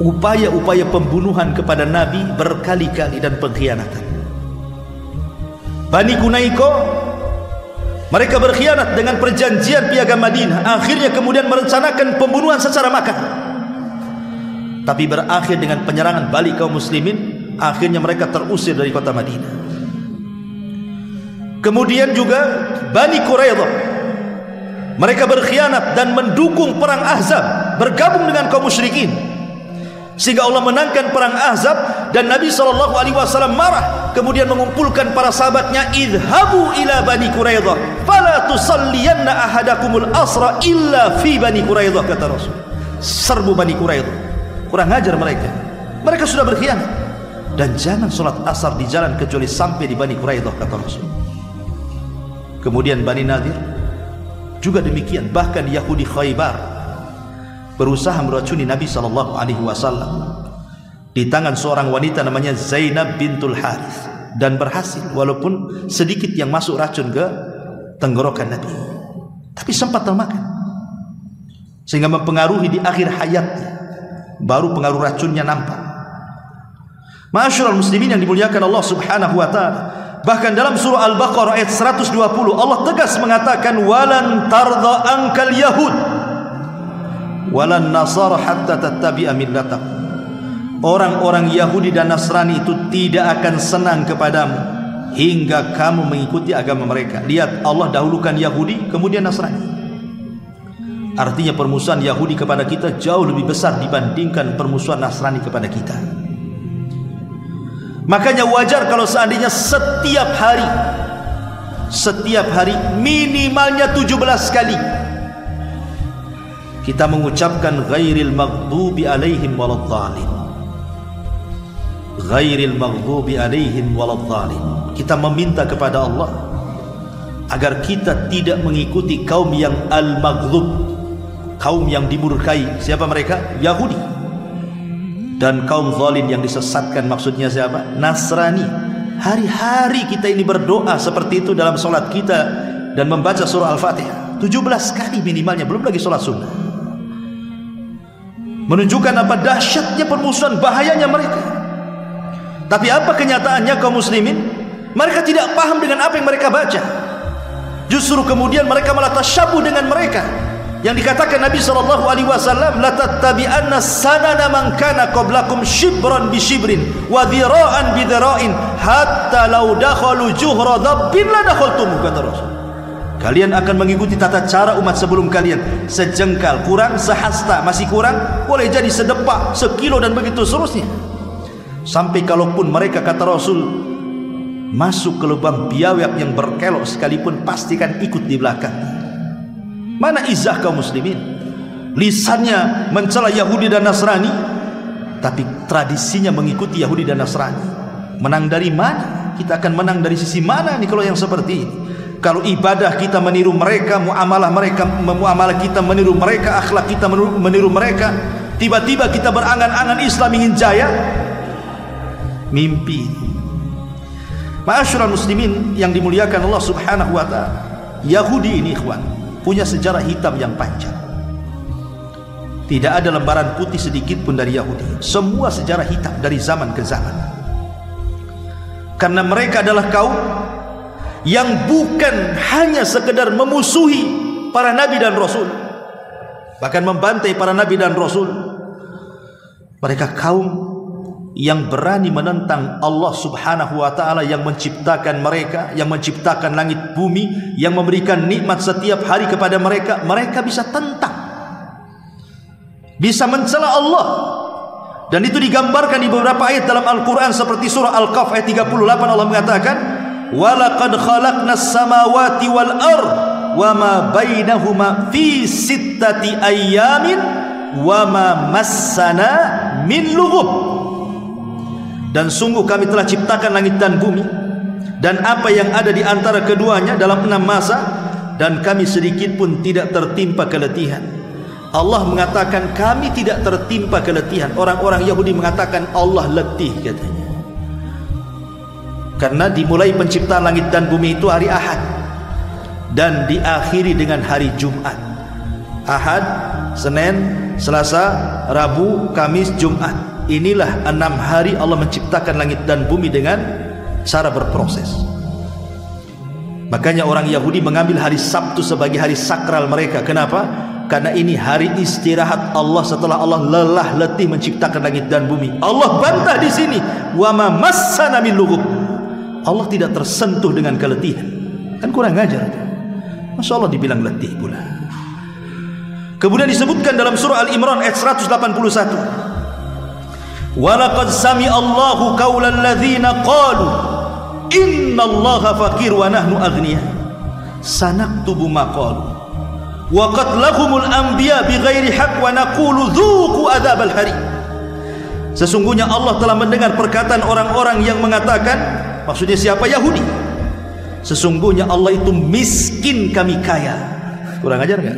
Upaya-upaya pembunuhan kepada Nabi berkali-kali dan pengkhianatan. Bani Qunaiqah, mereka berkhianat dengan perjanjian piagam Madinah, akhirnya kemudian merencanakan pembunuhan secara makar, tapi berakhir dengan penyerangan balik kaum muslimin. Akhirnya mereka terusir dari kota Madinah. Kemudian juga Bani Quraidah, mereka berkhianat dan mendukung perang Ahzab, bergabung dengan kaum musyrikin, sehingga Allah menangkan perang Ahzab. Dan Nabi SAW marah, kemudian mengumpulkan para sahabatnya, idhabu ila Bani Quraidah fala tusalliyanna ahadakumul asra illa fi Bani Quraidah, kata Rasul. Serbu Bani Quraidah, kurang ajar mereka, mereka sudah berkhianat, dan jangan sholat asar di jalan kecuali sampai di Bani Quraidah, kata Rasul. Kemudian Bani Nadir juga demikian. Bahkan Yahudi Khaybar berusaha meracuni Nabi SAW di tangan seorang wanita namanya Zainab bintul Harith, dan berhasil, walaupun sedikit yang masuk racun ke tenggorokan Nabi, tapi sempat termakan, sehingga mempengaruhi di akhir hayatnya, baru pengaruh racunnya nampak. Ma'asyiral muslimin yang dimuliakan Allah Subhanahu wa taala, bahkan dalam surah Al-Baqarah ayat 120 Allah tegas mengatakan, walan tardha ankal yahud walan nasara hatta tattabi'a millatahum. Orang-orang Yahudi dan Nasrani itu tidak akan senang kepadamu hingga kamu mengikuti agama mereka. Lihat, Allah dahulukan Yahudi kemudian Nasrani. Artinya permusuhan Yahudi kepada kita jauh lebih besar dibandingkan permusuhan Nasrani kepada kita. Makanya wajar kalau seandainya setiap hari minimalnya 17 kali kita mengucapkan ghairil maghdubi alaihim waladhdallin, ghairil maghdubi alaihim waladhdallin. Kita meminta kepada Allah agar kita tidak mengikuti kaum yang al-maghdub, kaum yang dimurkai. Siapa mereka? Yahudi. Dan kaum zalim yang disesatkan, maksudnya siapa? Nasrani. Hari-hari kita ini berdoa seperti itu dalam solat kita dan membaca surah Al-Fatihah 17 kali minimalnya, belum lagi solat sunnah. Menunjukkan apa dahsyatnya permusuhan, bahayanya mereka. Tapi apa kenyataannya kaum muslimin? Mereka tidak paham dengan apa yang mereka baca. Justru kemudian mereka malah tasyabuh dengan mereka. Yang dikatakan Nabi SAW, la tattabi'anna sanana man kana qablakum shibran bi shibrin wa dhira'an bi dhira'in hatta law dakhalu juhra dhabbin la dakhaltum, kata Rasul. Kalian akan mengikuti tata cara umat sebelum kalian, sejengkal kurang, sehasta masih kurang, boleh jadi sedepak, sekilo, dan begitu seterusnya. Sampai kalaupun mereka, kata Rasul, masuk ke lubang biawak yang berkelok sekalipun, pastikan ikut di belakang. Mana izah kaum muslimin? Lisannya mencela Yahudi dan Nasrani, tapi tradisinya mengikuti Yahudi dan Nasrani. Menang dari mana? Kita akan menang dari sisi mana nih kalau yang seperti ini? Kalau ibadah kita meniru mereka, muamalah kita meniru mereka, akhlak kita meniru mereka, tiba-tiba kita berangan-angan Islam ingin jaya, mimpi. Ma'asyiral muslimin yang dimuliakan Allah Subhanahu wa taala, Yahudi ini ikhwan punya sejarah hitam yang panjang. Tidak ada lembaran putih sedikit pun dari Yahudi. Semua sejarah hitam dari zaman ke zaman. Karena mereka adalah kaum yang bukan hanya sekedar memusuhi para nabi dan rasul, bahkan membantai para nabi dan rasul. Mereka kaum yang berani menentang Allah Subhanahu wa taala yang menciptakan mereka, yang menciptakan langit bumi, yang memberikan nikmat setiap hari kepada mereka. Mereka bisa tentang, bisa mencela Allah. Dan itu digambarkan di beberapa ayat dalam Al-Quran, seperti surah Al-Kahf ayat 38. Allah mengatakan, walaqad khalaqnas samawati wal ard wama bainahuma fi sittati ayyamin wama massana min lughub. Dan sungguh kami telah ciptakan langit dan bumi dan apa yang ada di antara keduanya dalam 6 masa, dan kami sedikit pun tidak tertimpa keletihan. Allah mengatakan kami tidak tertimpa keletihan. Orang-orang Yahudi mengatakan Allah letih katanya. Karena dimulai penciptaan langit dan bumi itu hari Ahad dan diakhiri dengan hari Jumat. Ahad, Senin, Selasa, Rabu, Kamis, Jumat. Inilah 6 hari Allah menciptakan langit dan bumi dengan cara berproses. Makanya orang Yahudi mengambil hari Sabtu sebagai hari sakral mereka. Kenapa? Karena ini hari istirahat Allah setelah Allah lelah letih menciptakan langit dan bumi. Allah bantah di sini, wa ma massana min lughub. Allah tidak tersentuh dengan keletihan. Kan kurang ajar. Masya Allah dibilang letih pula. Kemudian disebutkan dalam surah Al-Imran ayat 181, walaqad sami'a Allahu qaulal ladzina qalu innallaha faqir wa nahnu aghniya sanaktubu ma qalu wa qatlahumul anbiya bighairi haqq wa naqulu dzuqu adzabal hari. Sesungguhnya Allah telah mendengar perkataan orang-orang yang mengatakan, maksudnya siapa? Yahudi. Sesungguhnya Allah itu miskin, kami kaya. Kurang ajar enggak?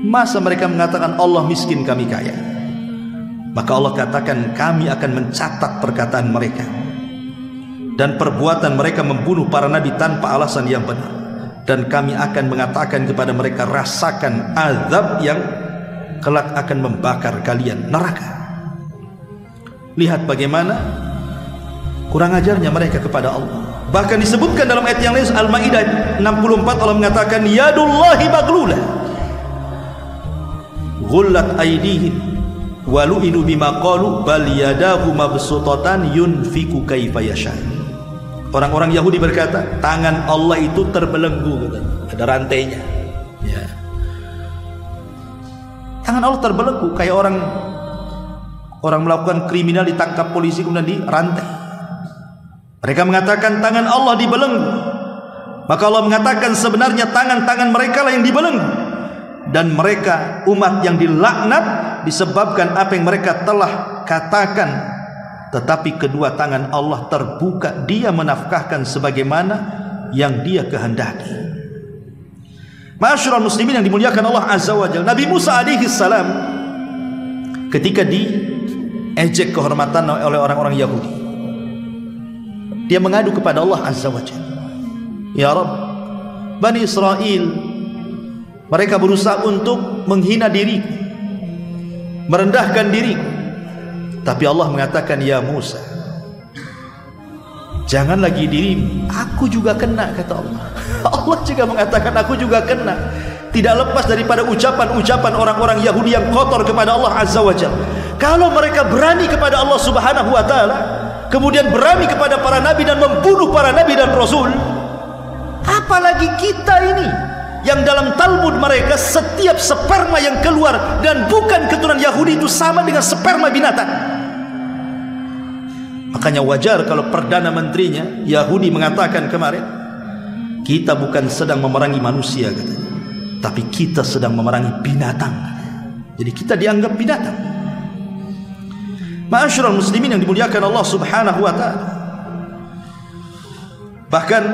Masa mereka mengatakan Allah miskin, kami kaya? Maka Allah katakan kami akan mencatat perkataan mereka dan perbuatan mereka membunuh para nabi tanpa alasan yang benar, dan kami akan mengatakan kepada mereka rasakan azab yang kelak akan membakar kalian, neraka. Lihat bagaimana kurang ajarnya mereka kepada Allah. Bahkan disebutkan dalam ayat yang lain, Al-Maidah 64, Allah mengatakan yadullahi maglulah ghullat aydihim walu'inu bima qalu bal yadahu mabsutatan yunfiku kaifa yasha. Orang-orang Yahudi berkata tangan Allah itu terbelenggu, ada rantainya ya. Tangan Allah terbelenggu kayak orang melakukan kriminal ditangkap polisi kemudian dirantai. Mereka mengatakan tangan Allah dibelenggu. Maka Allah mengatakan sebenarnya tangan-tangan mereka lah yang dibelenggu, dan mereka umat yang dilaknat disebabkan apa yang mereka telah katakan. Tetapi kedua tangan Allah terbuka, Dia menafkahkan sebagaimana yang Dia kehendaki. Ma'asyiral muslimin yang dimuliakan Allah Azza wa Jalla, Nabi Musa alaihi salam ketika diejek kehormatan oleh orang-orang Yahudi, dia mengadu kepada Allah Azza wa Jalla, ya Rabb, Bani Israel mereka berusaha untuk menghina diriku, merendahkan diriku. Tapi Allah mengatakan, ya Musa, jangan lagi dirimu, aku juga kena, kata Allah. Allah juga mengatakan aku juga kena. Tidak lepas daripada ucapan-ucapan orang-orang Yahudi yang kotor kepada Allah Azza wa Jalla. Kalau mereka berani kepada Allah Subhanahu wa Ta'ala, kemudian berani kepada para nabi dan membunuh para nabi dan rasul, apalagi kita ini yang dalam Talmud mereka setiap sperma yang keluar dan bukan keturunan Yahudi itu sama dengan sperma binatang. Makanya wajar kalau Perdana Menterinya Yahudi mengatakan kemarin, kita bukan sedang memerangi manusia katanya, tapi kita sedang memerangi binatang. Jadi kita dianggap binatang. Ma'asyiral muslimin yang dimuliakan Allah Subhanahu wa Ta'ala, bahkan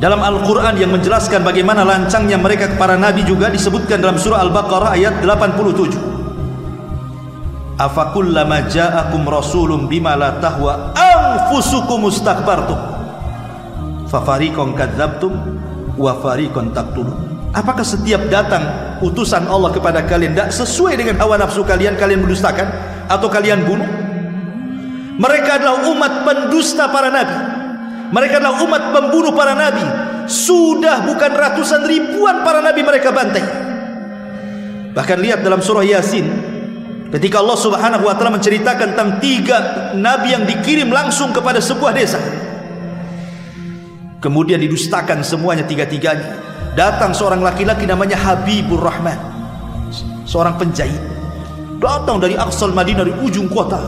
dalam Al-Quran yang menjelaskan bagaimana lancangnya mereka kepada Nabi juga disebutkan dalam surah Al-Baqarah ayat 87. Afakullama ja'akum rasulun bima la tahwa anfusukum mustakbartum fafariqan kadzabtum wa fariqan taqtulun. Apakah setiap datang utusan Allah kepada kalian tidak sesuai dengan hawa nafsu kalian, kalian mendustakan atau kalian bunuh? Mereka adalah umat pendusta para nabi. Mereka adalah umat pembunuh para nabi. Sudah bukan ratusan ribuan para nabi mereka bantai. Bahkan lihat dalam surah Yasin, ketika Allah Subhanahu wa Ta'ala menceritakan tentang 3 nabi yang dikirim langsung kepada sebuah desa, kemudian didustakan semuanya, 3-tiganya. Datang seorang laki-laki namanya Habibur Rahman, seorang penjahit, datang dari Aqsal Madinah, dari ujung kota,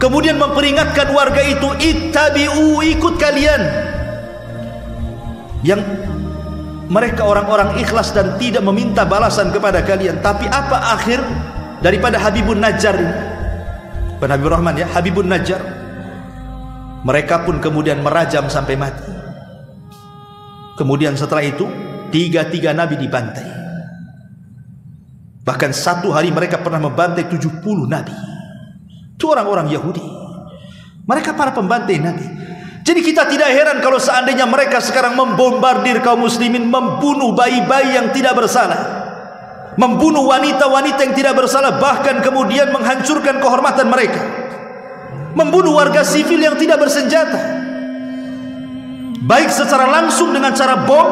kemudian memperingatkan warga itu, ittabi'u, ikut kalian. Yang mereka orang-orang ikhlas dan tidak meminta balasan kepada kalian. Tapi apa akhir daripada Habibun Najjar ini? Bukan Habibur Rahman ya, Habibun Najjar. Mereka pun kemudian merajam sampai mati. Kemudian setelah itu tiga nabi dibantai. Bahkan satu hari mereka pernah membantai 70 nabi. Itu orang-orang Yahudi. Mereka para pembantai nabi. Jadi kita tidak heran kalau seandainya mereka sekarang membombardir kaum muslimin, membunuh bayi-bayi yang tidak bersalah, membunuh wanita-wanita yang tidak bersalah, bahkan kemudian menghancurkan kehormatan mereka, membunuh warga sivil yang tidak bersenjata, baik secara langsung dengan cara bom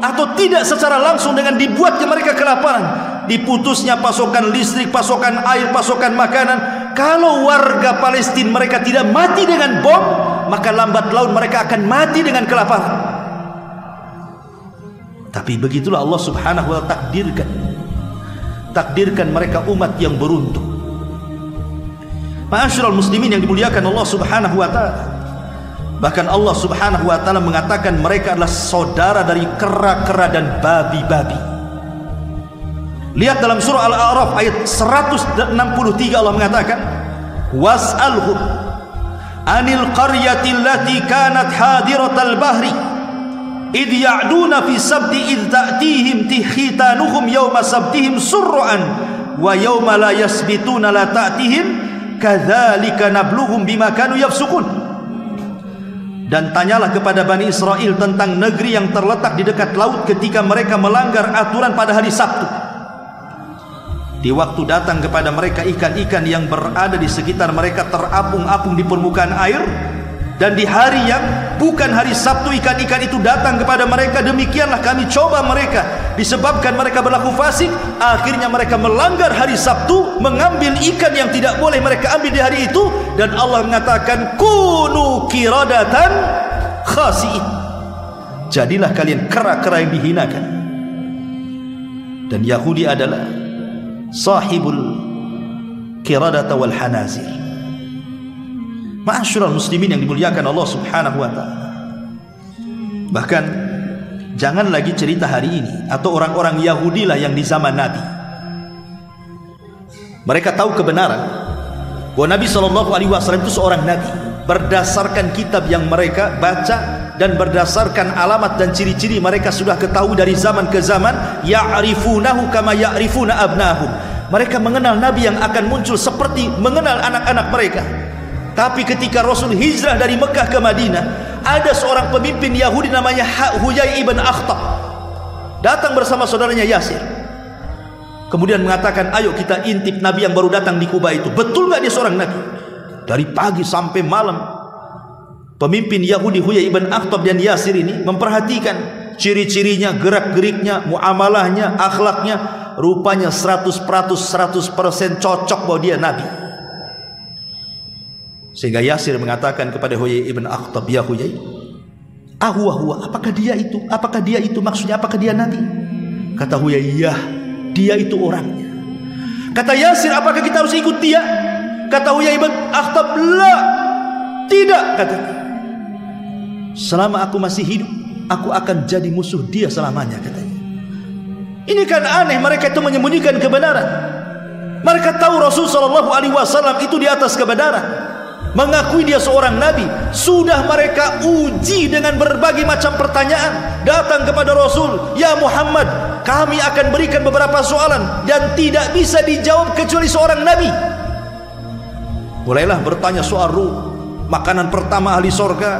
atau tidak secara langsung dengan dibuatnya mereka kelaparan, diputusnya pasokan listrik, pasokan air, pasokan makanan. Kalau warga Palestina mereka tidak mati dengan bom, maka lambat laun mereka akan mati dengan kelaparan. Tapi begitulah Allah subhanahu wa ta'ala takdirkan mereka umat yang beruntung. Ma'asyiral muslimin yang dimuliakan Allah subhanahu wa ta'ala, bahkan Allah subhanahu wa ta'ala mengatakan mereka adalah saudara dari kera-kera dan babi-babi. Lihat dalam surah Al-A'raf ayat 163, Allah mengatakan, was'alhum anil qaryati allati kanat hadiratal bahri idh ya'duna fi sabti idh ta'tihim khitanuhum yawma sabtihim sur'an wa yawma la yasbituna la ta'tihim kadzalika nabluhum bima kanu yafsukun. Dan tanyalah kepada Bani Israel tentang negeri yang terletak di dekat laut ketika mereka melanggar aturan pada hari Sabtu. Di waktu datang kepada mereka ikan-ikan yang berada di sekitar mereka terapung-apung di permukaan air, dan di hari yang bukan hari Sabtu ikan-ikan itu datang kepada mereka, demikianlah kami coba mereka. Disebabkan mereka berlaku fasik, akhirnya mereka melanggar hari Sabtu, mengambil ikan yang tidak boleh mereka ambil di hari itu, dan Allah mengatakan kunu qiradatan khasi'in, jadilah kalian kera-kera yang dihinakan. Dan Yahudi adalah sahibul qiradata wal hanazir. Ma'asyiral muslimin yang dimuliakan Allah subhanahu wa ta'ala, bahkan jangan lagi cerita hari ini atau orang-orang Yahudi lah yang di zaman Nabi. Mereka tahu kebenaran bahwa Nabi SAW itu seorang Nabi berdasarkan kitab yang mereka baca dan berdasarkan alamat dan ciri-ciri mereka sudah ketahui dari zaman ke zaman. Ya'rifunahu kama ya'rifuna abnahum. Mereka mengenal Nabi yang akan muncul seperti mengenal anak-anak mereka. Tapi ketika Rasul hijrah dari Mekah ke Madinah, ada seorang pemimpin Yahudi namanya Huyai ibn Akhtab datang bersama saudaranya Yasir, kemudian mengatakan, ayo kita intip Nabi yang baru datang di Kuba itu, betul nggak dia seorang Nabi? Dari pagi sampai malam pemimpin Yahudi Huyai ibn Akhtab dan Yasir ini memperhatikan ciri-cirinya, gerak-geriknya, muamalahnya, akhlaknya. Rupanya 100% cocok bahwa dia Nabi. Sehingga Yasir mengatakan kepada Huyai ibn Akhtab, ya Huyai, huwa, apakah dia itu? Apakah dia itu? Maksudnya apakah dia Nabi? Kata Huyai, ya, dia itu orangnya. Kata Yasir, apakah kita harus ikut dia? Kata Huyai ibn Akhtab, la, tidak, katanya. Selama aku masih hidup, aku akan jadi musuh dia selamanya, katanya. Ini kan aneh, mereka itu menyembunyikan kebenaran. Mereka tahu Rasul SAW itu di atas kebenaran, mengakui dia seorang Nabi. Sudah mereka uji dengan berbagai macam pertanyaan. Datang kepada Rasul, ya Muhammad, kami akan berikan beberapa soalan dan tidak bisa dijawab kecuali seorang Nabi. Mulailah bertanya soal ruh, makanan pertama ahli sorga,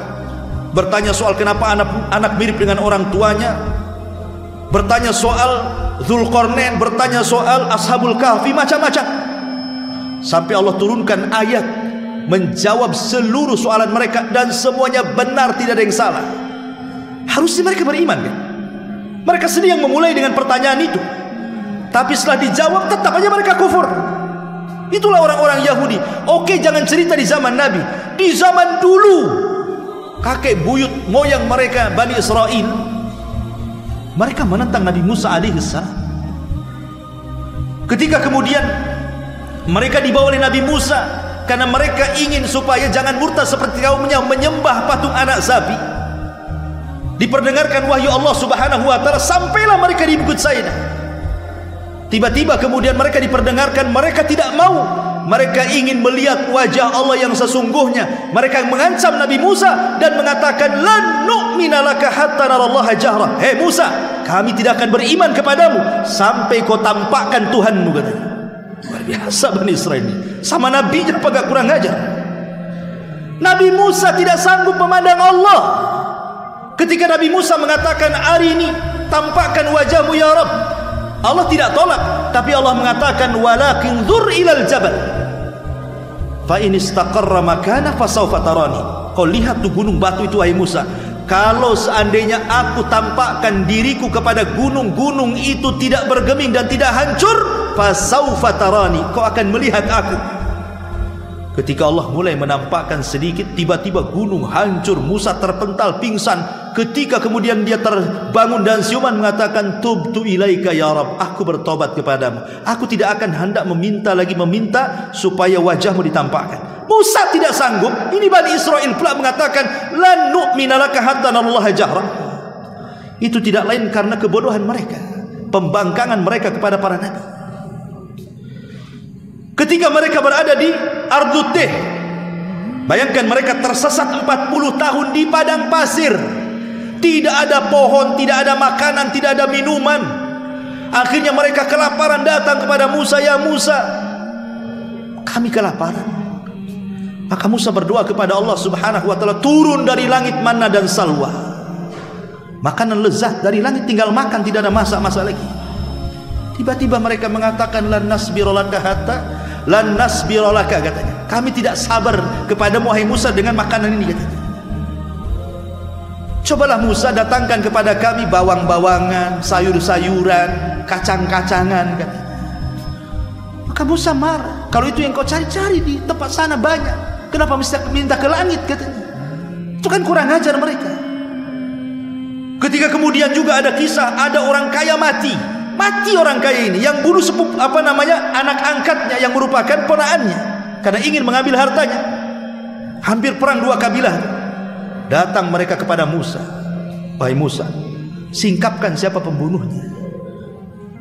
bertanya soal kenapa anak mirip dengan orang tuanya, bertanya soal Dzulqarnain, bertanya soal Ashabul Kahfi, macam-macam, sampai Allah turunkan ayat menjawab seluruh soalan mereka, dan semuanya benar, tidak ada yang salah. Harusnya mereka beriman kan? Mereka sendiri yang memulai dengan pertanyaan itu, tapi setelah dijawab tetap aja mereka kufur. Itulah orang-orang Yahudi. Oke, jangan cerita di zaman Nabi, di zaman dulu kakek buyut moyang mereka Bani Israel, mereka menentang Nabi Musa alaihissalam. Ketika kemudian mereka dibawa oleh Nabi Musa karena mereka ingin supaya jangan murtad seperti kaumnya menyembah patung anak sapi, diperdengarkan wahyu Allah subhanahu wa ta'ala, sampailah mereka di Bukit Saida. Tiba-tiba kemudian mereka diperdengarkan, mereka tidak mau Mereka ingin melihat wajah Allah yang sesungguhnya. Mereka mengancam Nabi Musa dan mengatakan, lan nu'mina laka hatta narallaha jahra. Hei Musa, kami tidak akan beriman kepadamu sampai kau tampakkan Tuhanmu, katanya. Luar biasa Bani Israel ini. Sama nabinya apa gak kurang ajar? Nabi Musa tidak sanggup memandang Allah. Ketika Nabi Musa mengatakan, arini, tampakkan wajahmu ya Rabb, Allah tidak tolak, tapi Allah mengatakan, walakin dzur ilal jabal fa in istaqarra makana fasawfa tarani. Kau lihat tuh gunung batu itu wahai Musa. Kalau seandainya aku tampakkan diriku kepada gunung-gunung itu tidak bergeming dan tidak hancur, fasawfa tarani, kau akan melihat aku. Ketika Allah mulai menampakkan sedikit, tiba-tiba gunung hancur, Musa terpental pingsan. Ketika kemudian dia terbangun dan siuman mengatakan, tubtu ilaika ya Rabb, aku bertobat kepadamu. Aku tidak akan hendak meminta supaya wajahmu ditampakkan. Musa tidak sanggup. Ini Bani Israel pula mengatakan, lan nu'mina laka hatta narallaha jahra. Itu tidak lain karena kebodohan mereka, pembangkangan mereka kepada para nabi. Ketika mereka berada di Ardut Teh, bayangkan mereka tersesat 40 tahun di padang pasir. Tidak ada pohon, tidak ada makanan, tidak ada minuman. Akhirnya mereka kelaparan, datang kepada Musa, ya Musa, kami kelaparan. Maka Musa berdoa kepada Allah Subhanahu wa ta'ala, turun dari langit manna dan salwa, makanan lezat dari langit, tinggal makan, tidak ada masak-masak lagi. Tiba-tiba mereka mengatakan, lan nasbirolaka hatta lan nasbirolaka, katanya, kami tidak sabar kepadamu wahai Musa dengan makanan ini, katanya. Cobalah Musa datangkan kepada kami bawang-bawangan, sayur-sayuran, kacang-kacangan, katanya. Maka Musa marah, kalau itu yang kau cari-cari di tempat sana banyak, kenapa mesti minta ke langit, katanya. Itu kan kurang ajar mereka. Ketika kemudian juga ada kisah, ada orang kaya mati orang kaya ini yang bunuh anak angkatnya yang merupakan ponaannya karena ingin mengambil hartanya. Hampir perang dua kabilah. Datang mereka kepada Musa, wahai Musa, singkapkan siapa pembunuhnya.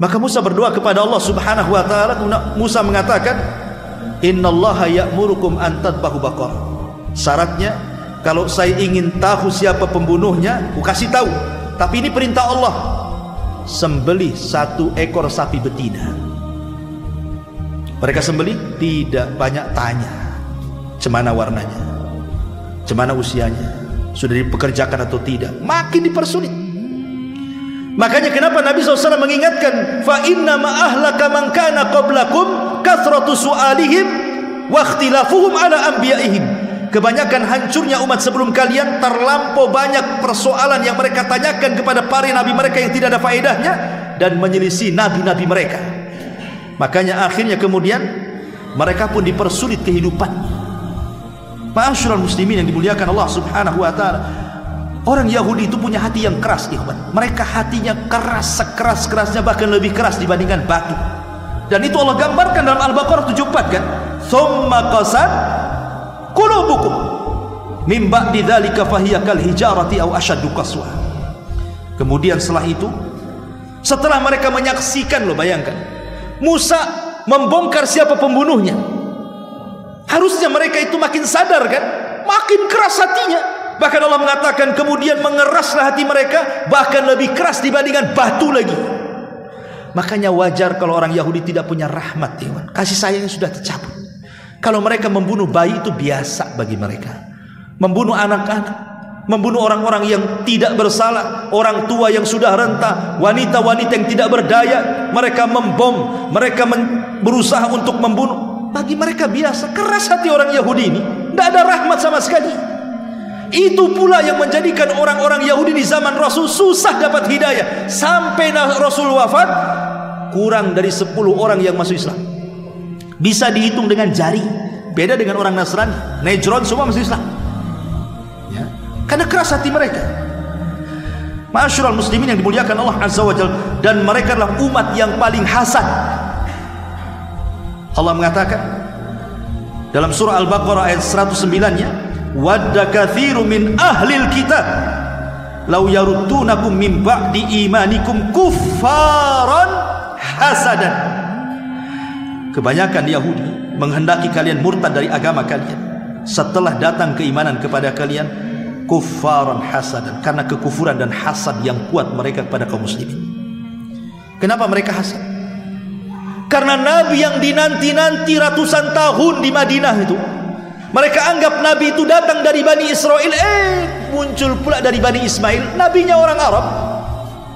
Maka Musa berdoa kepada Allah Subhanahu wa ta'ala. Musa mengatakan, innallaha ya'murukum an tadbahu baqarah. Syaratnya, kalau saya ingin tahu siapa pembunuhnya, aku kasih tahu. Tapi ini perintah Allah, sembelih 1 ekor sapi betina. Mereka sembelih, tidak banyak tanya cemana warnanya, cemana usianya, sudah dipekerjakan atau tidak. Makin dipersulit. Makanya kenapa Nabi SAW mengingatkan, fa inna ma ahlaka man kana qablakum kathratu su'alihim wa ikhtilafuhum ala anbiya'ihim. Kebanyakan hancurnya umat sebelum kalian, terlampau banyak persoalan yang mereka tanyakan kepada para nabi mereka yang tidak ada faedahnya, dan menyelisih nabi-nabi mereka. Makanya akhirnya kemudian mereka pun dipersulit kehidupannya. Ma'asyiral muslimin yang dimuliakan Allah Subhanahu wa ta'ala, orang Yahudi itu punya hati yang keras, ikhwan. Mereka hatinya keras, sekeras-kerasnya, bahkan lebih keras dibandingkan batu. Dan itu Allah gambarkan dalam Al-Baqarah 74, kan? Tsumma qasat qulubukum min ba'di dzalika fahiya kal hijarati aw ashaddu qaswa. Kemudian setelah itu, setelah mereka menyaksikan, lo bayangkan, Musa membongkar siapa pembunuhnya, harusnya mereka itu makin sadar, kan? Makin keras hatinya. Bahkan Allah mengatakan kemudian mengeraslah hati mereka, bahkan lebih keras dibandingkan batu lagi. Makanya wajar kalau orang Yahudi tidak punya rahmat, teman. Kasih sayangnya sudah tercabut. Kalau mereka membunuh bayi itu biasa bagi mereka. Membunuh anak-anak, membunuh orang-orang yang tidak bersalah, orang tua yang sudah renta, wanita-wanita yang tidak berdaya, mereka membom, mereka berusaha untuk membunuh. Bagi mereka biasa. Keras hati orang Yahudi ini, tidak ada rahmat sama sekali. Itu pula yang menjadikan orang-orang Yahudi di zaman Rasul susah dapat hidayah. Sampai Rasul wafat, kurang dari 10 orang yang masuk Islam. Bisa dihitung dengan jari. Beda dengan orang Nasrani, Nejron, semua masuk Islam, ya, karena keras hati mereka. Ma'asyiral muslimin yang dimuliakan Allah Azza wa Jalla, dan mereka adalah umat yang paling hasad. Allah mengatakan dalam surah Al-Baqarah ayat 109-nya, wadda katsiru min ahlil kitab law yaruddunakum min ba'di imanikum kuffaran hasadan. Kebanyakan Yahudi menghendaki kalian murtad dari agama kalian setelah datang keimanan kepada kalian, kuffaran hasadan, karena kekufuran dan hasad yang kuat mereka kepada kaum muslimin. Kenapa mereka hasad? Karena Nabi yang dinanti-nanti ratusan tahun di Madinah itu, mereka anggap Nabi itu datang dari Bani Israel, muncul pula dari Bani Ismail, nabinya orang Arab.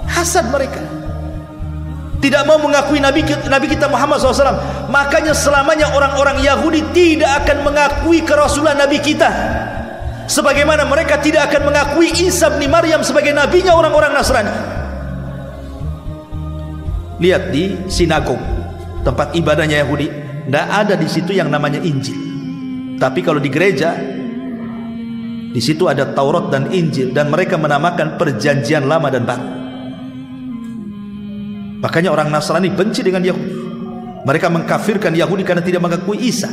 Hasad mereka, tidak mau mengakui Nabi kita Muhammad SAW. Makanya selamanya orang-orang Yahudi tidak akan mengakui kerasulan Nabi kita, sebagaimana mereka tidak akan mengakui Isa bin Maryam sebagai nabinya orang-orang Nasrani. Lihat di sinagog, tempat ibadahnya Yahudi, tidak ada di situ yang namanya Injil. Tapi kalau di gereja, di situ ada Taurat dan Injil, dan mereka menamakan perjanjian lama dan baru. Makanya orang Nasrani benci dengan Yahudi. Mereka mengkafirkan Yahudi karena tidak mengakui Isa.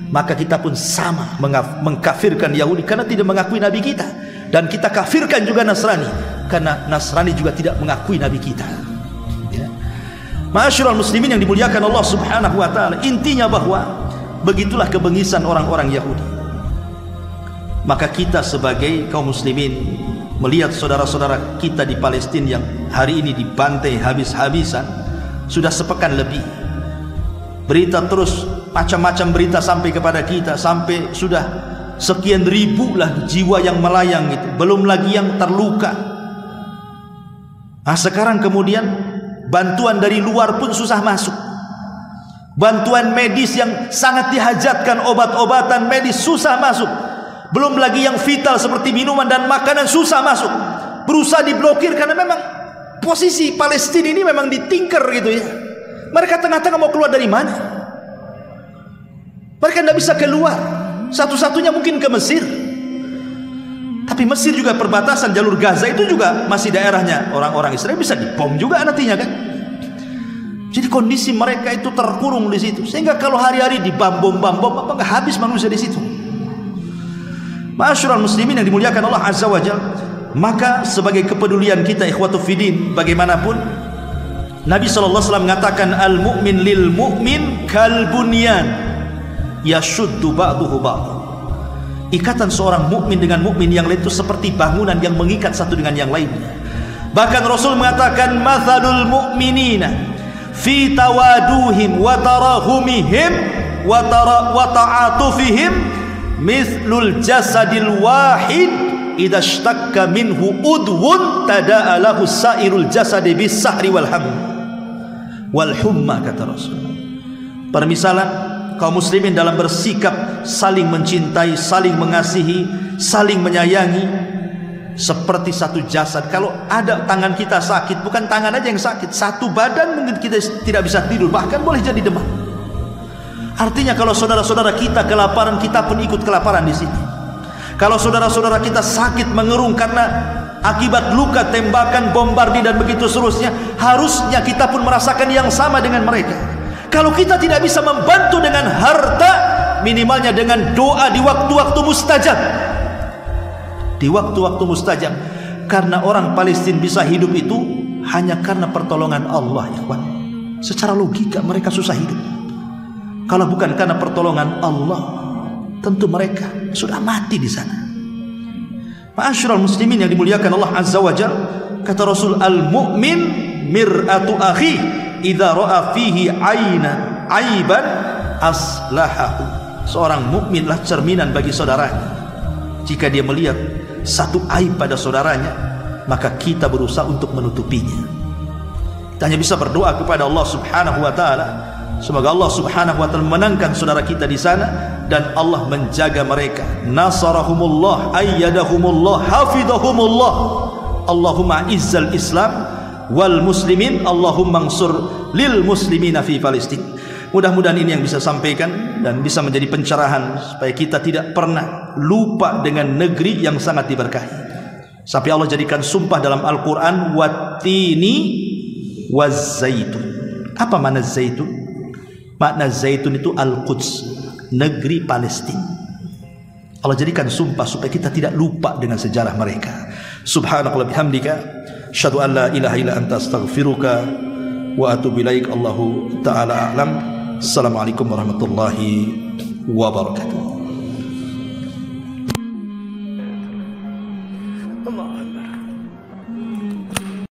Maka kita pun sama mengkafirkan Yahudi karena tidak mengakui Nabi kita. Dan kita kafirkan juga Nasrani karena Nasrani juga tidak mengakui Nabi kita. Ya. Ma'asyiral muslimin yang dimuliakan Allah Subhanahu wa taala, intinya bahwa begitulah kebengisan orang-orang Yahudi. Maka kita sebagai kaum muslimin melihat saudara-saudara kita di Palestina yang hari ini dibantai habis-habisan, sudah sepekan lebih. Berita terus, macam-macam berita sampai kepada kita, sampai sudah sekian ribu lah jiwa yang melayang itu, belum lagi yang terluka. Nah, sekarang kemudian bantuan dari luar pun susah masuk. Bantuan medis yang sangat dihajatkan, obat-obatan medis susah masuk. Belum lagi yang vital seperti minuman dan makanan susah masuk. Berusaha diblokir karena memang posisi Palestina ini memang ditingker gitu ya. Mereka tengah-tengah mau keluar dari mana? Mereka tidak bisa keluar. Satu-satunya mungkin ke Mesir. Tapi Mesir juga perbatasan jalur Gaza itu juga masih daerahnya orang-orang Israel, bisa dibom juga nantinya kan. Jadi kondisi mereka itu terkurung di situ, sehingga kalau hari-hari dibom apa nggak habis manusia di situ. Ma'asyiral muslimin yang dimuliakan Allah Azza wa Jalla, maka sebagai kepedulian kita ikhwatu fiddin, bagaimanapun Nabi SAW mengatakan al-mu'min lil mu'min kal bunyan yashuddu ba'duhu ba'd. Ikatan seorang mukmin dengan mukmin yang lain itu seperti bangunan yang mengikat satu dengan yang lainnya. Bahkan Rasul mengatakan mathalul mu'minina fi tawaduhim wa tarahumihim wa ta'atufihim mithlul jasadil wahid idza ishtaka minhu udwun tada'a lahu sairul jasadi bis sahri wal humma, kata Rasul. Permisalan kaum muslimin dalam bersikap saling mencintai, saling mengasihi, saling menyayangi seperti satu jasad. Kalau ada tangan kita sakit, bukan tangan aja yang sakit, satu badan mungkin kita tidak bisa tidur, bahkan boleh jadi demam. Artinya kalau saudara-saudara kita kelaparan, kita pun ikut kelaparan di sini. Kalau saudara-saudara kita sakit mengerung karena akibat luka tembakan, bombardir dan begitu seterusnya, harusnya kita pun merasakan yang sama dengan mereka. Kalau kita tidak bisa membantu dengan harta, minimalnya dengan doa di waktu-waktu mustajab. Di waktu-waktu mustajab. Karena orang Palestina bisa hidup itu hanya karena pertolongan Allah, ya kawan. Secara logika mereka susah hidup. Kalau bukan karena pertolongan Allah, tentu mereka sudah mati di sana. Ma'asyiral muslimin yang dimuliakan Allah Azza wa Jalla, kata Rasul, al-mu'min mir'atu akhi idza ra'a fihi aiban aslahahu. Seorang mukminlah cerminan bagi saudaranya. Jika dia melihat satu aib pada saudaranya, maka kita berusaha untuk menutupinya. Kita hanya bisa berdoa kepada Allah Subhanahu wa taala, semoga Allah Subhanahu wa taala menangkan saudara kita di sana dan Allah menjaga mereka. Nasarahumullah, ayyadahumullah, hafidhahumullah. Allahumma izzal Islam wal muslimin, Allahumma ansur lil muslimina fi Palestina. Mudah-mudahan ini yang bisa sampaikan dan bisa menjadi pencerahan supaya kita tidak pernah lupa dengan negeri yang sangat diberkahi. Sampai Allah jadikan sumpah dalam Al-Quran, wattini wazzaitun. Apa makna zaitun? Makna zaitun itu Al-Quds, negeri Palestina. Allah jadikan sumpah supaya kita tidak lupa dengan sejarah mereka. Subhanakallah bihamdika, asyhadu an la ilaha illa anta astaghfiruka wa atubu ilaik. Allahu ta'ala a'lam. Assalamualaikum warahmatullahi wabarakatuh.